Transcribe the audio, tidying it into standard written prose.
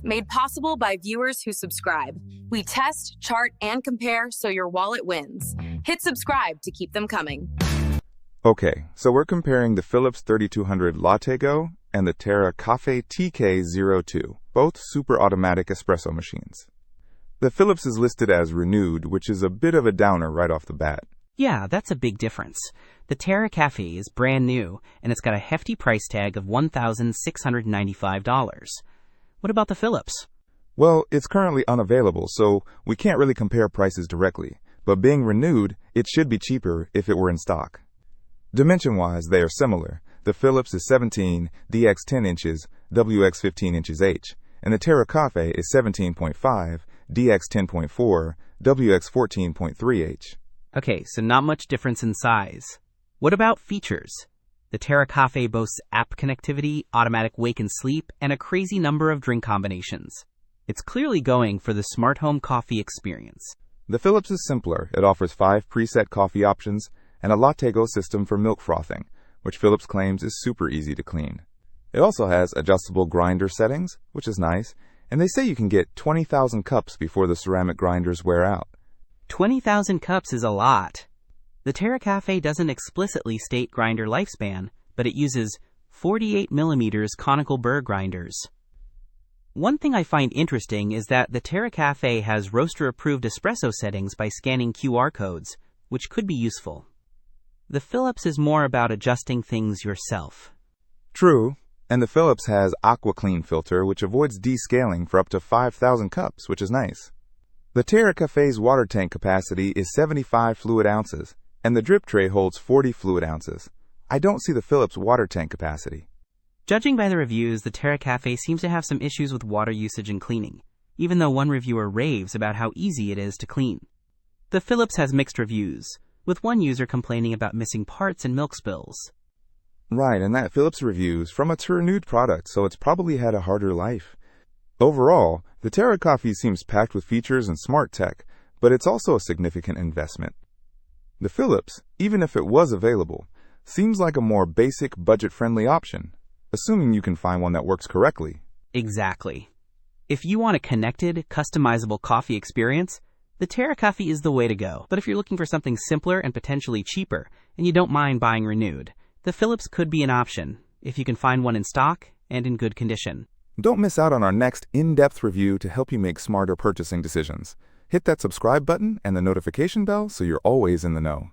Made possible by viewers who subscribe. We test, chart, and compare so your wallet wins. Hit subscribe to keep them coming. Okay, so we're comparing the Philips 3200 LatteGo and the Terra Kaffe TK02, both super-automatic espresso machines. The Philips is listed as renewed, which is a bit of a downer right off the bat. Yeah, that's a big difference. The Terra Kaffe is brand new, and it's got a hefty price tag of $1,695. What about the Philips? Well, it's currently unavailable, so we can't really compare prices directly, but being renewed, it should be cheaper if it were in stock. Dimension-wise, they are similar. The Philips is 17 DX 10 inches, WX 15 inches H, and the Terra Kaffe is 17.5 DX 10.4, WX 14.3 H. Okay, so not much difference in size. What about features? The Terra Kaffe boasts app connectivity, automatic wake and sleep, and a crazy number of drink combinations. It's clearly going for the smart home coffee experience. The Philips is simpler. It offers 5 preset coffee options and a LatteGo system for milk frothing, which Philips claims is super easy to clean. It also has adjustable grinder settings, which is nice, and they say you can get 20,000 cups before the ceramic grinders wear out. 20,000 cups is a lot. The Terra Kaffe doesn't explicitly state grinder lifespan, but it uses 48mm conical burr grinders. One thing I find interesting is that the Terra Kaffe has roaster-approved espresso settings by scanning QR codes, which could be useful. The Philips is more about adjusting things yourself. True, and the Philips has AquaClean filter, which avoids descaling for up to 5,000 cups, which is nice. The Terra Kaffe's water tank capacity is 75 fluid ounces, and the drip tray holds 40 fluid ounces. I don't see the Philips water tank capacity. Judging by the reviews, the Terra Kaffe seems to have some issues with water usage and cleaning, even though one reviewer raves about how easy it is to clean. The Philips has mixed reviews, with one user complaining about missing parts and milk spills. Right, and that Philips review's from a renewed product, so it's probably had a harder life. Overall, the Terra Kaffe seems packed with features and smart tech, but it's also a significant investment. The Philips, even if it was available, seems like a more basic, budget-friendly option, assuming you can find one that works correctly. Exactly. If you want a connected, customizable coffee experience, the Terra Kaffe is the way to go. But if you're looking for something simpler and potentially cheaper, and you don't mind buying renewed, the Philips could be an option, if you can find one in stock and in good condition. Don't miss out on our next in-depth review to help you make smarter purchasing decisions. Hit that subscribe button and the notification bell so you're always in the know.